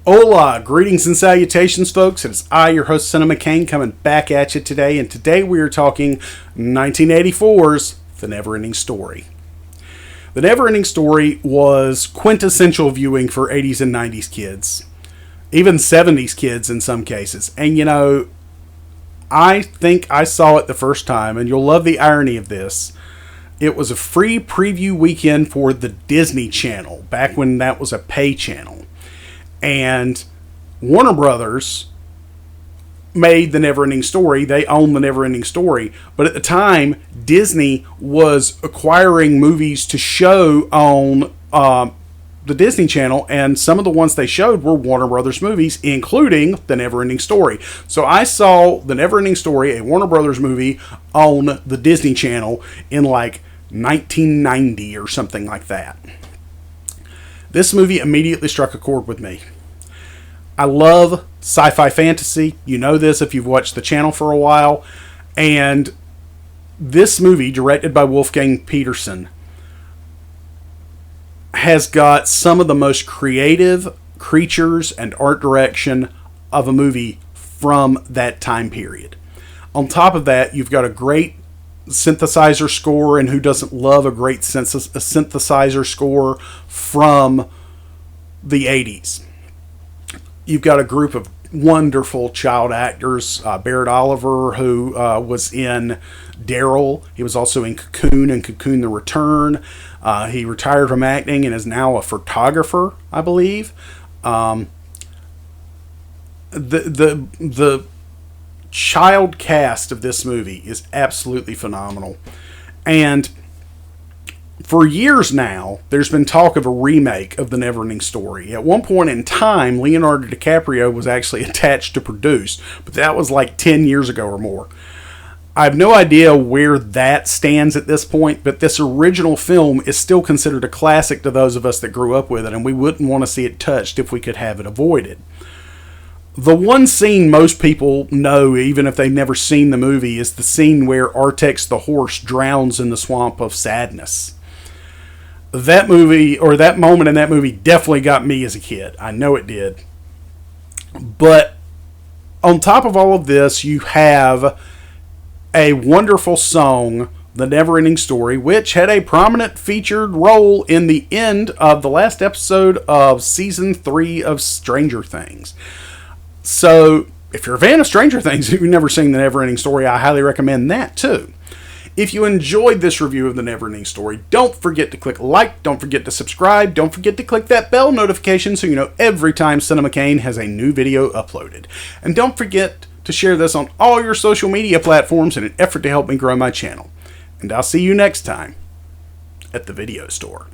Hola, greetings and salutations, folks. It is I, your host, Cinema Kane, coming back at you today. And today we are talking 1984's The Neverending Story. The Neverending Story was quintessential viewing for 80s and 90s kids, even 70s kids in some cases. And you know, I think I saw it the first time, and you'll love the irony of this. It was a free preview weekend for the Disney Channel, back when that was a pay channel. And Warner Brothers made The Neverending Story. They own The Neverending Story. But at the time, Disney was acquiring movies to show on the Disney Channel. And some of the ones they showed were Warner Brothers movies, including The Neverending Story. So I saw The Neverending Story, a Warner Brothers movie, on the Disney Channel in like 1990 or something like that. This movie immediately struck a chord with me. I love sci-fi fantasy. You know this if you've watched the channel for a while. And this movie, directed by Wolfgang Petersen, has got some of the most creative creatures and art direction of a movie from that time period. On top of that, you've got a great synthesizer score, and who doesn't love a great synthesizer score from the 80s? You've got a group of wonderful child actors. Barrett Oliver, who was in Daryl. He was also in Cocoon and Cocoon the Return. He retired from acting and is now a photographer, I believe. The child cast of this movie is absolutely phenomenal. And for years now, there's been talk of a remake of The Neverending Story. At one point in time, Leonardo DiCaprio was actually attached to produce, but that was like 10 years ago or more. I have no idea where that stands at this point, but this original film is still considered a classic to those of us that grew up with it, and we wouldn't want to see it touched if we could have it avoided. The one scene most people know, even if they've never seen the movie, is the scene where Artax the horse drowns in the swamp of sadness. That movie, or that moment in that movie, definitely got me as a kid. I know it did. But on top of all of this, you have a wonderful song, The Neverending Story, which had a prominent featured role in the end of the last episode of Season 3 of Stranger Things. So, if you're a fan of Stranger Things, if you've never seen The Neverending Story, I highly recommend that too. If you enjoyed this review of The Neverending Story, don't forget to click like, don't forget to subscribe, don't forget to click that bell notification so you know every time Cinema Kane has a new video uploaded. And don't forget to share this on all your social media platforms in an effort to help me grow my channel. And I'll see you next time at the video store.